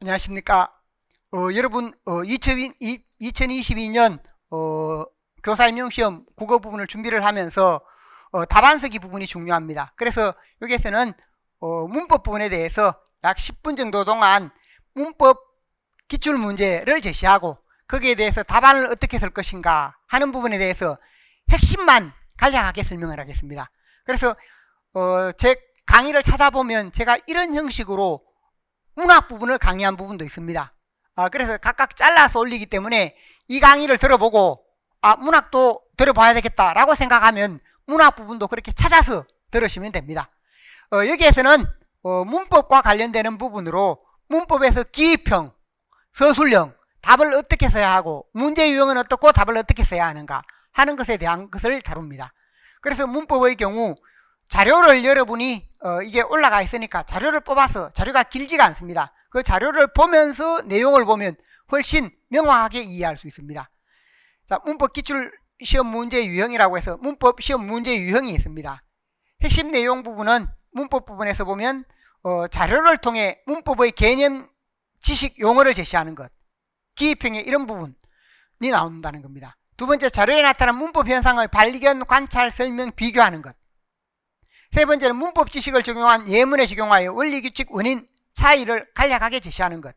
안녕하십니까. 여러분 2022년 교사임용시험 국어 부분을 준비를 하면서 답안쓰기 부분이 중요합니다. 그래서 여기에서는 문법 부분에 대해서 약 10분 정도 동안 문법 기출문제를 제시하고 거기에 대해서 답안을 어떻게 쓸 것인가 하는 부분에 대해서 핵심만 간략하게 설명을 하겠습니다. 그래서 제 강의를 찾아보면 제가 이런 형식으로 문학 부분을 강의한 부분도 있습니다. 그래서 각각 잘라서 올리기 때문에 이 강의를 들어보고 문학도 들어봐야 되겠다라고 생각하면 문학 부분도 그렇게 찾아서 들으시면 됩니다. 여기에서는 문법과 관련되는 부분으로 문법에서 기입형, 서술형, 답을 어떻게 써야 하고 문제 유형은 어떻고 답을 어떻게 써야 하는가 하는 것에 대한 것을 다룹니다. 그래서 문법의 경우 자료를 여러분이 이게 올라가 있으니까 자료를 뽑아서 자료가 길지가 않습니다. 그 자료를 보면서 내용을 보면 훨씬 명확하게 이해할 수 있습니다. 자, 문법 기출 시험 문제 유형이라고 해서 문법 시험 문제 유형이 있습니다. 핵심 내용 부분은 문법 부분에서 보면 자료를 통해 문법의 개념, 지식, 용어를 제시하는 것, 기입형의 이런 부분이 나온다는 겁니다. 두 번째, 자료에 나타난 문법 현상을 발견, 관찰, 설명, 비교하는 것. 세 번째는 문법 지식을 적용한 예문에 적용하여 원리, 규칙, 원인, 차이를 간략하게 제시하는 것.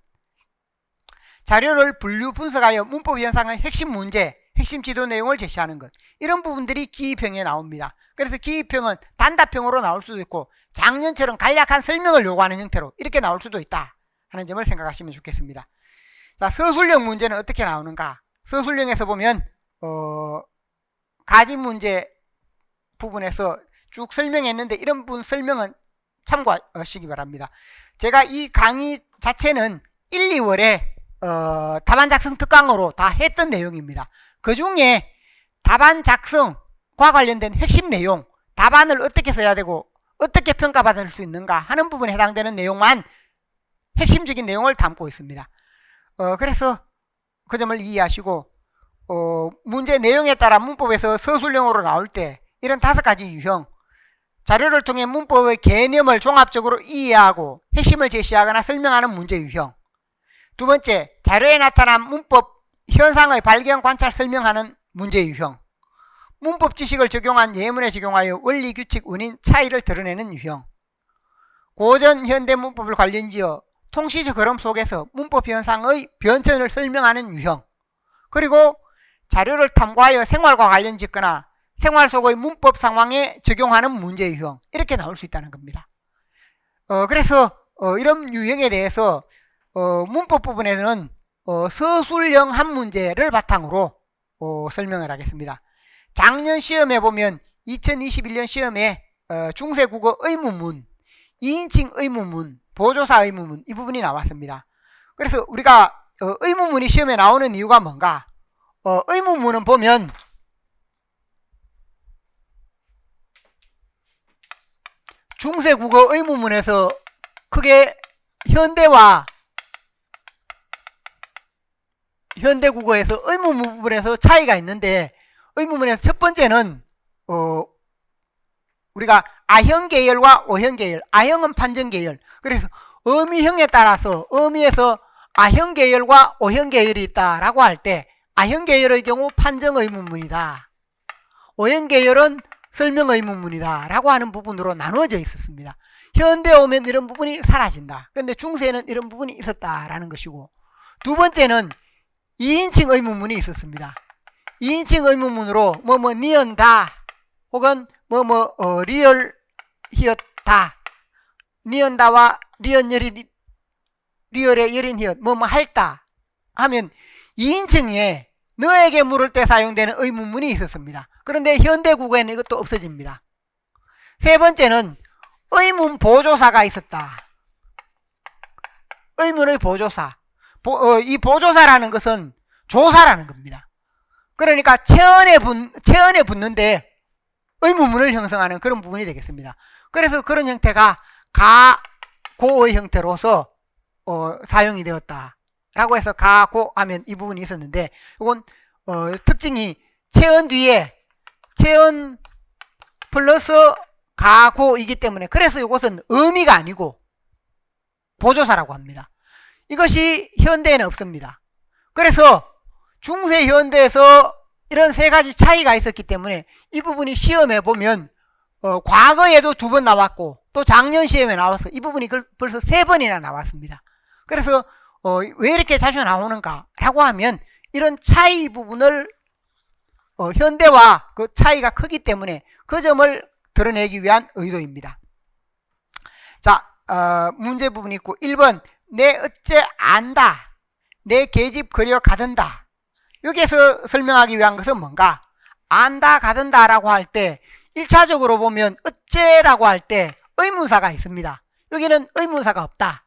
자료를 분류, 분석하여 문법 현상의 핵심 문제, 핵심 지도 내용을 제시하는 것. 이런 부분들이 기입형에 나옵니다. 그래서 기입형은 단답형으로 나올 수도 있고 작년처럼 간략한 설명을 요구하는 형태로 이렇게 나올 수도 있다 하는 점을 생각하시면 좋겠습니다. 자, 서술형 문제는 어떻게 나오는가? 서술형에서 보면 가지 문제 부분에서 쭉 설명했는데 이런 부분 설명은 참고하시기 바랍니다. 제가 이 강의 자체는 1, 2월에 답안 작성 특강으로 다 했던 내용입니다. 그 중에 답안 작성과 관련된 핵심 내용, 답안을 어떻게 써야 되고 어떻게 평가받을 수 있는가 하는 부분에 해당되는 내용만 핵심적인 내용을 담고 있습니다. 그래서 그 점을 이해하시고 문제 내용에 따라 문법에서 서술형으로 나올 때 이런 5가지 유형, 자료를 통해 문법의 개념을 종합적으로 이해하고 핵심을 제시하거나 설명하는 문제 유형. 두 번째, 자료에 나타난 문법 현상의 발견, 관찰, 설명하는 문제 유형. 문법 지식을 적용한 예문에 적용하여 원리, 규칙, 원인, 차이를 드러내는 유형. 고전, 현대 문법을 관련지어 통시적 흐름 속에서 문법 현상의 변천을 설명하는 유형. 그리고 자료를 탐구하여 생활과 관련짓거나 생활 속의 문법 상황에 적용하는 문제 유형, 이렇게 나올 수 있다는 겁니다. 그래서 이런 유형에 대해서 문법 부분에는 서술형 한 문제를 바탕으로 설명을 하겠습니다. 작년 시험에 보면 2021년 시험에 중세국어 의문문, 2인칭 의문문, 보조사 의문문 이 부분이 나왔습니다. 그래서 우리가 의문문이 시험에 나오는 이유가 뭔가? 의문문은 보면 중세국어 의문문에서 크게 현대국어에서 의문문 부분에서 차이가 있는데, 의문문에서 첫 번째는 우리가 아형 계열과 오형 계열, 아형은 판정 계열. 그래서 의미형에 따라서 의미에서 아형 계열과 오형 계열이 있다라고 할 때 아형 계열의 경우 판정 의문문이다, 오형 계열은 설명 의문문이다 라고 하는 부분으로 나누어져 있었습니다. 현대에 오면 이런 부분이 사라진다. 그런데 중세에는 이런 부분이 있었다라는 것이고, 두 번째는 2인칭 의문문이 있었습니다. 2인칭 의문문으로 니언다 혹은 리얼히었다, 니언다와 리얼의 열인 히엇 할다 하면 2인칭에 너에게 물을 때 사용되는 의문문이 있었습니다. 그런데 현대국어에는 이것도 없어집니다. 세 번째는 의문 보조사가 있었다. 의문의 보조사. 이 보조사라는 것은 조사라는 겁니다. 그러니까 체언에 붙는데 의문문을 형성하는 그런 부분이 되겠습니다. 그래서 그런 형태가 가고의 형태로서 사용이 되었다라고 해서 가고 하면 이 부분이 있었는데, 이건 특징이 체언 뒤에 체언 플러스 가고이기 때문에, 그래서 이것은 의미가 아니고 보조사라고 합니다. 이것이 현대에는 없습니다. 그래서 중세 현대에서 이런 세 가지 차이가 있었기 때문에 이 부분이 시험에 보면 과거에도 2번 나왔고 또 작년 시험에 나와서 이 부분이 벌써 3번이나 나왔습니다. 그래서 왜 이렇게 자주 나오는가 라고 하면 이런 차이 부분을 현대와 그 차이가 크기 때문에 그 점을 드러내기 위한 의도입니다. 자, 문제 부분이 있고 1번 내 어째 안다, 내 계집 그려 가든다. 여기에서 설명하기 위한 것은 뭔가? 안다 가든다 라고 할 때 1차적으로 보면 어째라고 할 때 의문사가 있습니다. 여기는 의문사가 없다.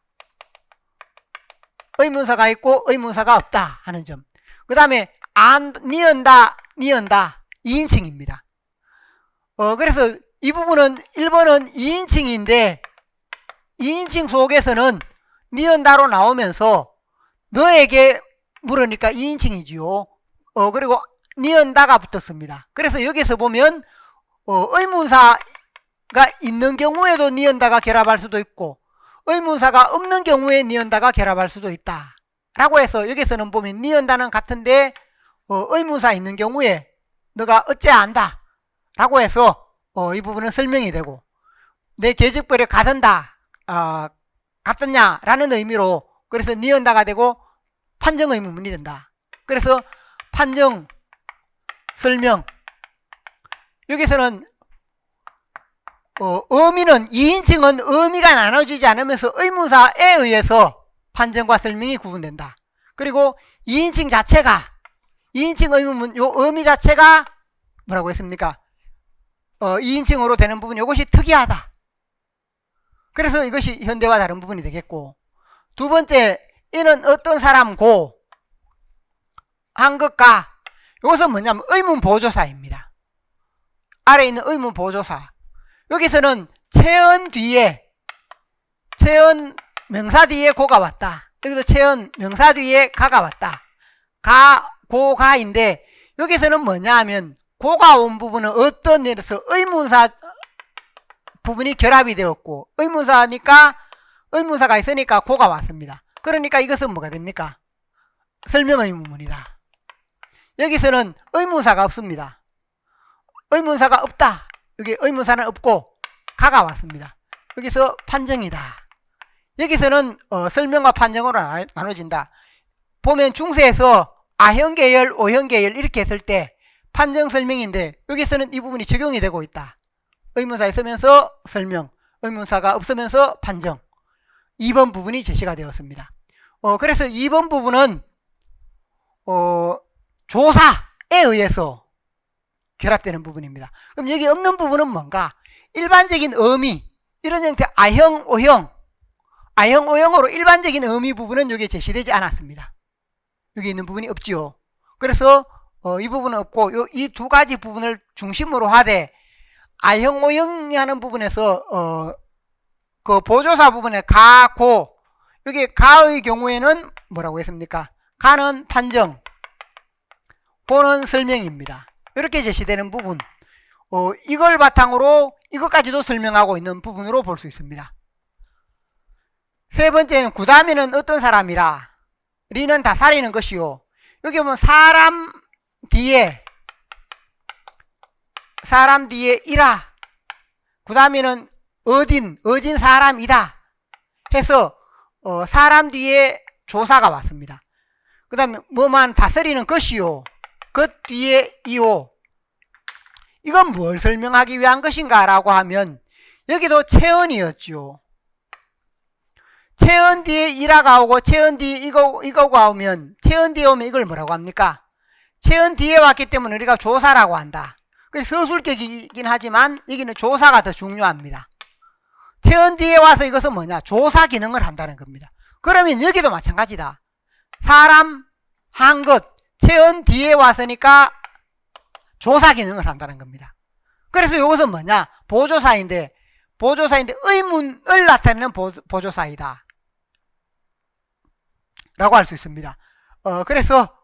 의문사가 있고 의문사가 없다 하는 점. 그 다음에 니은다 2인칭입니다. 그래서 이 부분은 1번은 2인칭인데 2인칭 속에서는 니은다로 나오면서 너에게 물으니까 2인칭이지요. 그리고 니은다가 붙었습니다. 그래서 여기서 보면 의문사가 있는 경우에도 니은다가 결합할 수도 있고 의문사가 없는 경우에 니은다가 결합할 수도 있다 라고 해서 여기서는 보면 니은다는 같은데 의문사 있는 경우에 너가 어째 안다 라고 해서 이 부분은 설명이 되고 내 계집거래 가든다 같느냐 라는 의미로 그래서 니은다가 되고 판정 의문문이 된다. 그래서 판정 설명 여기서는 의미는 2인칭은 의미가 나눠지지 않으면서 의문사에 의해서 판정과 설명이 구분된다. 그리고 2인칭 자체가 2인칭 의문문 요 의미 자체가 뭐라고 했습니까? 2인칭으로 되는 부분 이것이 특이하다. 그래서 이것이 현대와 다른 부분이 되겠고 두 번째 이는 어떤 사람고 한 것과 이것은 뭐냐면 의문 보조사입니다. 아래에 있는 의문 보조사 여기서는 체언 뒤에 체언 명사 뒤에 고가 왔다. 여기도 체언 명사 뒤에 가가 왔다. 고가인데 여기서는 뭐냐 하면 고가 온 부분은 어떤 예를 들어서 의문사 부분이 결합이 되었고 의문사니까 의문사가 있으니까 고가 왔습니다. 그러니까 이것은 뭐가 됩니까? 설명 의문문이다. 여기서는 의문사가 없습니다. 의문사가 없다. 여기 의문사는 없고 가가 왔습니다. 여기서 판정이다. 여기서는 설명과 판정으로 나눠진다. 보면 중세에서 아형계열, 오형계열 이렇게 했을 때 판정 설명인데 여기서는 이 부분이 적용이 되고 있다. 의문사 있으면서 설명, 의문사가 없으면서 판정. 2번 부분이 제시가 되었습니다. 그래서 2번 부분은 조사에 의해서 결합되는 부분입니다. 그럼 여기 없는 부분은 뭔가? 일반적인 의미, 이런 형태 아형, 오형, 아형, 오형으로 일반적인 의미 부분은 여기에 제시되지 않았습니다. 여기 있는 부분이 없지요. 그래서 이 부분은 없고 이 두 가지 부분을 중심으로 하되 아형, 오형이 하는 부분에서 그 보조사 부분에 가, 고 여기 가의 경우에는 뭐라고 했습니까? 가는 판정, 고는 설명입니다. 이렇게 제시되는 부분 이걸 바탕으로 이것까지도 설명하고 있는 부분으로 볼 수 있습니다. 세 번째는 그 다음에는 어떤 사람이라 리는 다 살리는 것이요. 여기 보면 사람 뒤에 이라 그 다음에는 어진 사람이다 해서 사람 뒤에 조사가 왔습니다. 그 다음에 뭐만 다스리는 것이요. 것 뒤에 이요. 이건 뭘 설명하기 위한 것인가 라고 하면 여기도 체언이었죠. 체언 뒤에 이라가 오고 체언 뒤에 이거가 오면 체언 뒤에 오면 이걸 뭐라고 합니까? 체언 뒤에 왔기 때문에 우리가 조사라고 한다. 서술격이긴 하지만 여기는 조사가 더 중요합니다. 체언 뒤에 와서 이것은 뭐냐? 조사 기능을 한다는 겁니다. 그러면 여기도 마찬가지다. 사람, 한 것, 체언 뒤에 왔으니까 조사 기능을 한다는 겁니다. 그래서 이것은 뭐냐? 보조사인데 의문을 나타내는 보조사이다 라고 할 수 있습니다. 그래서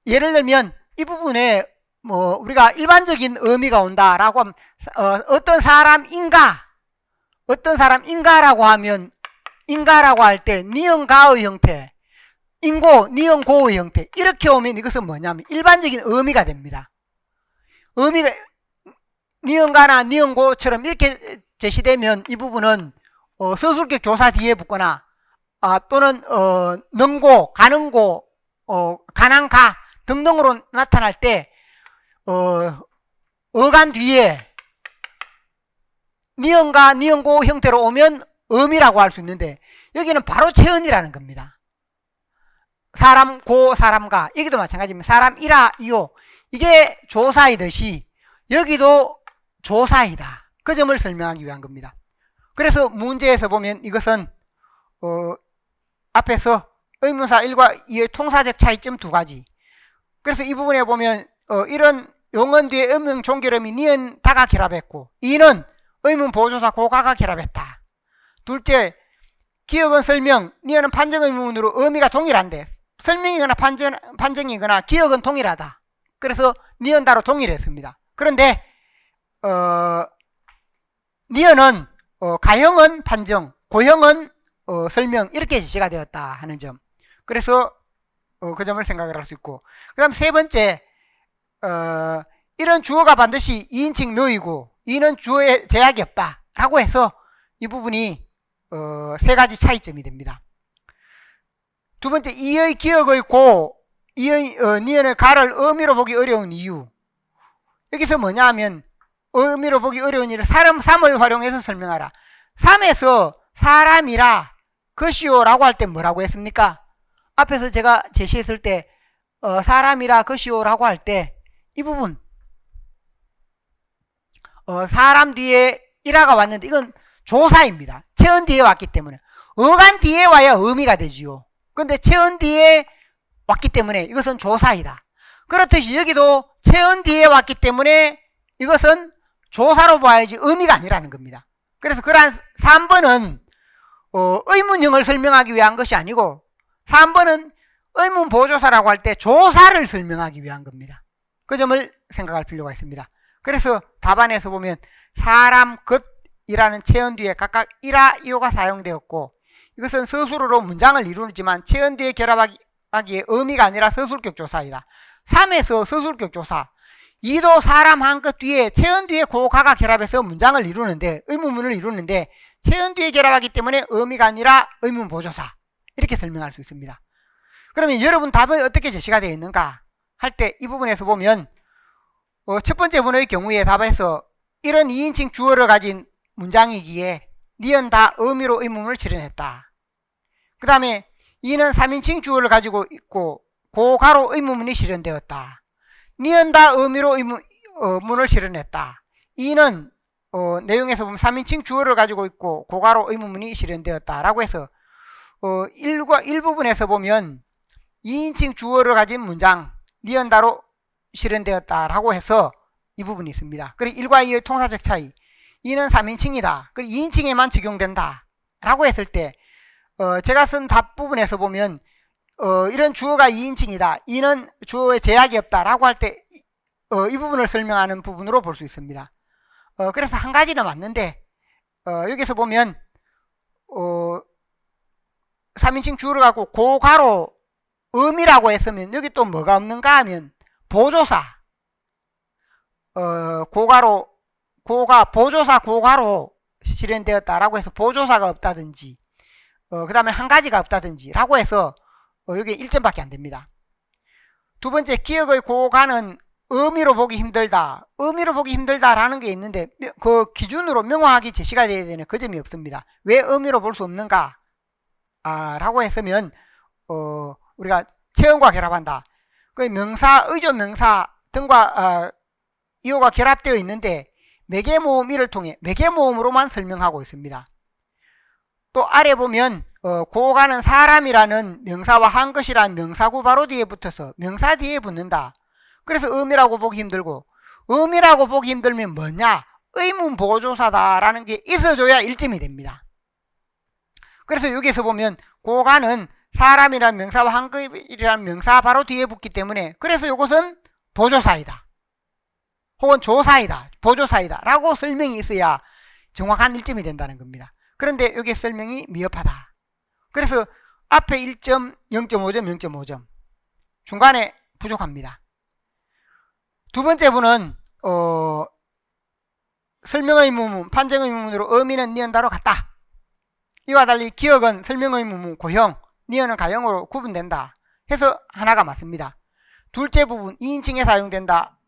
예를 들면 이 부분에 우리가 일반적인 의미가 온다라고 하면 어떤 사람인가라고 하면 인가라고 할 때 니은가의 형태, 인고, 니은고의 형태 이렇게 오면 이것은 뭐냐면 일반적인 의미가 됩니다. 의미가 니은가나 니은고처럼 이렇게 제시되면 이 부분은 서술격 조사 뒤에 붙거나 또는 능고, 가능고, 가난가 등등으로 나타날 때 어간 뒤에 니은가, 니은고 형태로 오면 음이라고 할 수 있는데 여기는 바로 체언이라는 겁니다. 사람 고, 사람가 여기도 마찬가지입니다. 사람 이라, 이요 이게 조사이듯이 여기도 조사이다. 그 점을 설명하기 위한 겁니다. 그래서 문제에서 보면 이것은 앞에서 의문사 1과 2의 통사적 차이점 두 가지. 그래서 이 부분에 보면 이런 용언 뒤에 음명 종결음이 니은 다가 결합했고, 이는 의문 보조사 고가가 결합했다. 둘째, 기억은 설명, 니은은 판정 의문으로 의미가 동일한데 설명이거나 판정이거나 기억은 동일하다. 그래서 니은다로 동일했습니다. 그런데 니은은 가형은 판정, 고형은 설명 이렇게 제시가 되었다 하는 점. 그래서 그 점을 생각을 할 수 있고, 그 다음 세 번째, 이런 주어가 반드시 2인칭 너이고 이는 주어에 제약이 없다 라고 해서 이 부분이 세 가지 차이점이 됩니다. 두 번째, 이의 기억의 고, 이의 니은의 가를 의미로 보기 어려운 이유. 여기서 뭐냐 하면 의미로 보기 어려운 일을 사람 3을 활용해서 설명하라. 3에서 사람이라 것이요 라고 할 때 뭐라고 했습니까? 앞에서 제가 제시했을 때 사람이라 것이요 라고 할 때 이 부분 사람 뒤에 이라가 왔는데 이건 조사입니다. 체언 뒤에 왔기 때문에 어간 뒤에 와야 의미가 되지요. 근데 체언 뒤에 왔기 때문에 이것은 조사이다. 그렇듯이 여기도 체언 뒤에 왔기 때문에 이것은 조사로 봐야지 의미가 아니라는 겁니다. 그래서 그러한 3번은 의문형을 설명하기 위한 것이 아니고 3번은 의문 보조사라고 할 때 조사를 설명하기 위한 겁니다. 그 점을 생각할 필요가 있습니다. 그래서 답안에서 보면 사람, 것이라는 체언 뒤에 각각 이라, 이오가 사용되었고 이것은 서술어로 문장을 이루지만 체언 뒤에 결합하기에 의미가 아니라 서술격 조사이다. 3에서 서술격 조사, 2도 사람 한 것 뒤에 체언 뒤에 고가가 결합해서 문장을 이루는데 의문문을 이루는데 체언 뒤에 결합하기 때문에 의미가 아니라 의문 보조사 이렇게 설명할 수 있습니다. 그러면 여러분 답은 어떻게 제시가 되어 있는가 할 때 이 부분에서 보면 첫 번째 문의 경우에 답에서 이런 2인칭 주어를 가진 문장이기에 니은 다 의미로 의문을 실현했다. 그 다음에 이는 3인칭 주어를 가지고 있고 고가로 의문문이 실현되었다. 니은 다 의미로 의문을 실현했다. 이는 내용에서 보면 3인칭 주어를 가지고 있고 고가로 의문문이 실현되었다 라고 해서 일부분에서 보면 2인칭 주어를 가진 문장 니은다로 실현되었다 라고 해서 이 부분이 있습니다. 그리고 1과 2의 통사적 차이, 이는 3인칭이다. 그리고 2인칭에만 적용된다 라고 했을 때 제가 쓴 답 부분에서 보면 이런 주어가 2인칭이다, 이는 주어에 제약이 없다 라고 할 때 이 부분을 설명하는 부분으로 볼 수 있습니다. 그래서 한 가지는 맞는데 여기서 보면 3인칭 주어를 갖고 고가로 음이라고 했으면 여기 또 뭐가 없는가 하면 보조사, 보조사 고가로 실현되었다라고 해서 보조사가 없다든지 그 다음에 한 가지가 없다든지 라고 해서 여기 1점밖에 안 됩니다. 두 번째, 기억의 고가는 의미로 보기 힘들다. 의미로 보기 힘들다라는 게 있는데 그 기준으로 명확하게 제시가 되어야 되는 그 점이 없습니다. 왜 의미로 볼 수 없는가? 라고 했으면 우리가 체언과 결합한다. 그 명사, 의조 명사 등과 이오가 결합되어 있는데 매개모음 이를 통해 매개모음으로만 설명하고 있습니다. 또 아래 보면 고가는 사람이라는 명사와 한 것이라는 명사구 바로 뒤에 붙어서 명사 뒤에 붙는다. 그래서 의미라고 보기 힘들고, 의미라고 보기 힘들면 뭐냐? 의문 보조사다라는 게 있어줘야 1점이 됩니다. 그래서 여기서 보면 고가는 사람이라는 명사와 한 것이라는 명사 바로 뒤에 붙기 때문에 그래서 이것은 보조사이다 혹은 조사이다, 보조사이다 라고 설명이 있어야 정확한 1점이 된다는 겁니다. 그런데 여기 설명이 미흡하다 그래서 앞에 1점, 0.5점, 0.5점. 중간에 부족합니다. 두 번째 분은 설명의문문, 판정의문문으로 의미는 니은다로 같다. 이와 달리 기억은 설명의문문 고형, 니은은 가형으로 구분된다 해서 하나가 맞습니다. 둘째 부분 2인칭에 사용된다.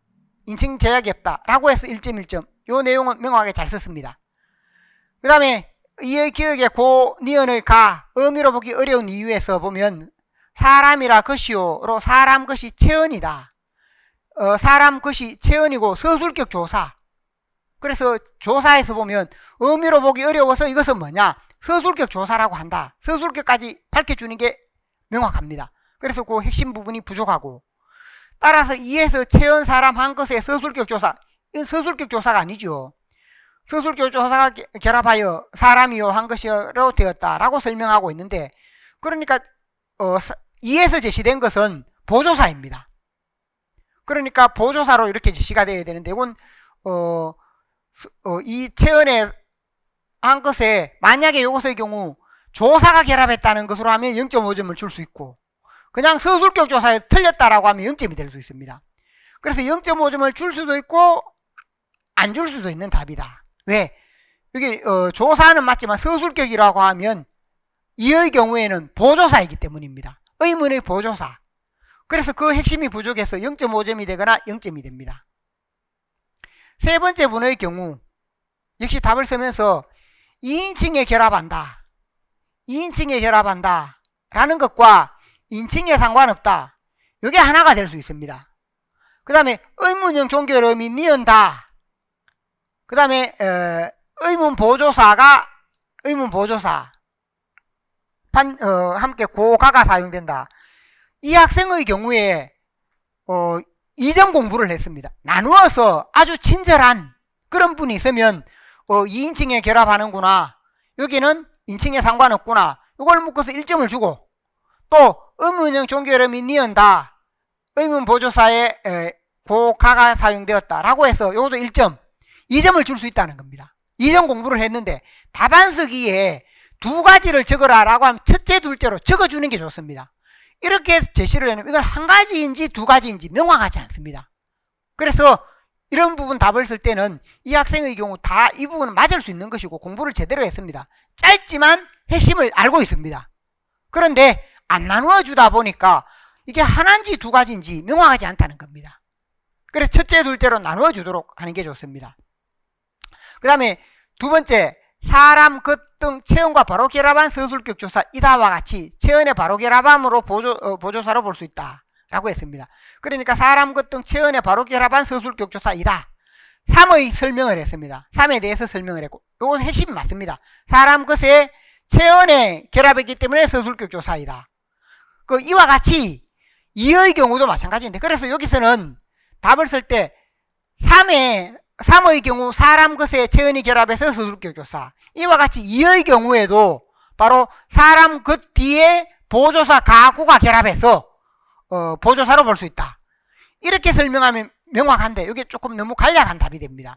인칭 제약이 없다 라고 해서 1.1점. 요 내용은 명확하게 잘 썼습니다. 그 다음에 이의 기억의 고, 니은의 가, 의미로 보기 어려운 이유에서 보면 사람이라 것이요로 사람 것이 체언이다. 사람 것이 체언이고 서술격 조사. 그래서 조사에서 보면 의미로 보기 어려워서 이것은 뭐냐? 서술격 조사라고 한다. 서술격까지 밝혀주는 게 명확합니다. 그래서 그 핵심 부분이 부족하고, 따라서 이에서 체언 사람 한 것의 서술격 조사, 이건 서술격 조사가 아니죠. 서술격 조사가 결합하여 사람이요 한 것이로 되었다라고 설명하고 있는데, 그러니까 이에서 제시된 것은 보조사입니다. 그러니까 보조사로 이렇게 제시가 되어야 되는데, 이건 이 체언의 한 것에 만약에 이것의 경우 조사가 결합했다는 것으로 하면 0.5점을 줄 수 있고, 그냥 서술격 조사에 틀렸다라고 하면 0점이 될 수 있습니다. 그래서 0.5점을 줄 수도 있고 안 줄 수도 있는 답이다. 왜? 여기 조사는 맞지만 서술격이라고 하면 이의 경우에는 보조사이기 때문입니다. 의문의 보조사. 그래서 그 핵심이 부족해서 0.5점이 되거나 0점이 됩니다. 세 번째 분의 경우 역시 답을 쓰면서 2인칭에 결합한다. 2인칭에 결합한다 라는 것과 인칭에 상관없다. 이게 하나가 될 수 있습니다. 그 다음에 의문형 종결 의미 니은다. 그 다음에 의문 보조사가 의문 보조사 함께 고가가 사용된다. 이 학생의 경우에 2점 공부를 했습니다. 나누어서 아주 친절한 그런 분이 있으면 2인칭에 결합하는구나. 여기는 인칭에 상관없구나. 이걸 묶어서 1점을 주고, 또 의문형 종결 의미 니은다. 의문 보조사에 고가가 사용되었다 라고 해서 이것도 1점, 2점을 줄 수 있다는 겁니다. 2점 공부를 했는데 답안 쓰기에 두 가지를 적어라 라고 하면 첫째, 둘째로 적어주는 게 좋습니다. 이렇게 제시를 해놓으면 이건 한 가지인지 두 가지인지 명확하지 않습니다. 그래서 이런 부분 답을 쓸 때는 이 학생의 경우 다 이 부분은 맞을 수 있는 것이고 공부를 제대로 했습니다. 짧지만 핵심을 알고 있습니다. 그런데 안 나누어 주다 보니까 이게 하나인지 두 가지인지 명확하지 않다는 겁니다. 그래서 첫째, 둘째로 나누어 주도록 하는 게 좋습니다. 그 다음에 두 번째, 사람, 것 등 체언과 바로 결합한 서술격 조사 이다와 같이 체언의 바로 결합함으로 보조사로 볼 수 있다 라고 했습니다. 그러니까 사람, 것 등 체언의 바로 결합한 서술격 조사 이다. 3의 설명을 했습니다. 3에 대해서 설명을 했고, 이건 핵심이 맞습니다. 사람, 것의 체언에 결합했기 때문에 서술격 조사이다. 이와 같이 2의 경우도 마찬가지인데, 그래서 여기서는 답을 쓸 때 3의 경우 사람, 것의 체언이 결합해서 서술격 조사, 이와 같이 2의 경우에도 바로 사람, 것 뒤에 보조사, 가구가 결합해서 보조사로 볼 수 있다. 이렇게 설명하면 명확한데 이게 조금 너무 간략한 답이 됩니다.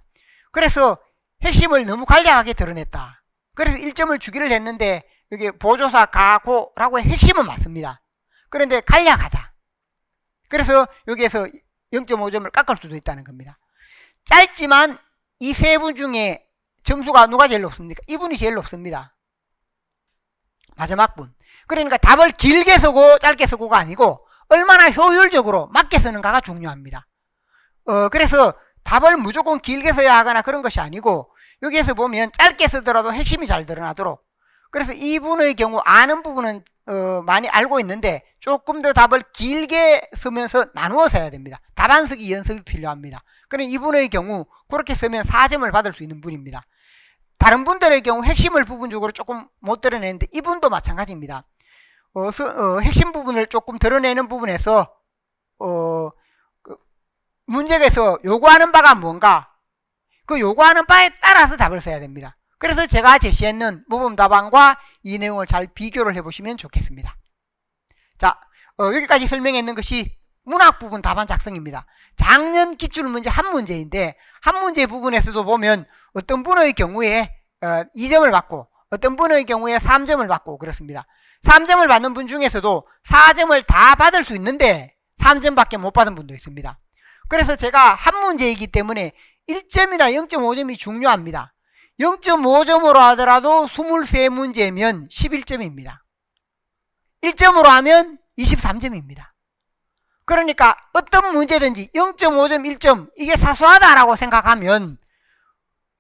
그래서 핵심을 너무 간략하게 드러냈다. 그래서 1점을 주기를 했는데 여기 보조사, 가구라고 핵심은 맞습니다. 그런데 간략하다. 그래서 여기에서 0.5점을 깎을 수도 있다는 겁니다. 짧지만 이 세 분 중에 점수가 누가 제일 높습니까? 이분이 제일 높습니다. 마지막 분. 그러니까 답을 길게 쓰고 짧게 쓰고가 아니고 얼마나 효율적으로 맞게 쓰는가가 중요합니다. 그래서 답을 무조건 길게 써야 하거나 그런 것이 아니고 여기에서 보면 짧게 쓰더라도 핵심이 잘 드러나도록, 그래서 이분의 경우 아는 부분은 많이 알고 있는데 조금 더 답을 길게 쓰면서 나누어서 해야 됩니다. 답안 쓰기 연습이 필요합니다. 그럼 이분의 경우 그렇게 쓰면 4점을 받을 수 있는 분입니다. 다른 분들의 경우 핵심을 부분적으로 조금 못 드러내는데 이분도 마찬가지입니다. 핵심 부분을 조금 드러내는 부분에서 문제에서 요구하는 바가 뭔가, 그 요구하는 바에 따라서 답을 써야 됩니다. 그래서 제가 제시했는 모범 답안과 이 내용을 잘 비교를 해보시면 좋겠습니다. 자, 여기까지 설명했는 것이 문학 부분 답안 작성입니다. 작년 기출문제 한 문제인데 한 문제 부분에서도 보면 어떤 분의 경우에 2점을 받고 어떤 분의 경우에 3점을 받고 그렇습니다. 3점을 받는 분 중에서도 4점을 다 받을 수 있는데 3점밖에 못 받은 분도 있습니다. 그래서 제가 한 문제이기 때문에 1점이나 0.5점이 중요합니다. 0.5점으로 하더라도 23문제면 11점입니다. 1점으로 하면 23점입니다. 그러니까 어떤 문제든지 0.5점, 1점 이게 사소하다라고 생각하면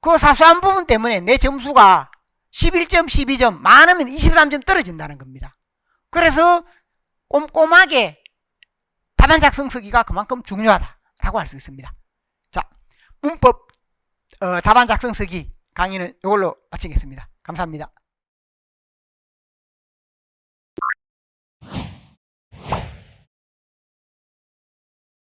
그 사소한 부분 때문에 내 점수가 11점, 12점, 많으면 23점 떨어진다는 겁니다. 그래서 꼼꼼하게 답안 작성서기가 그만큼 중요하다라고 할 수 있습니다. 자, 문법 답안 작성서기 강의는 이걸로 마치겠습니다. 감사합니다.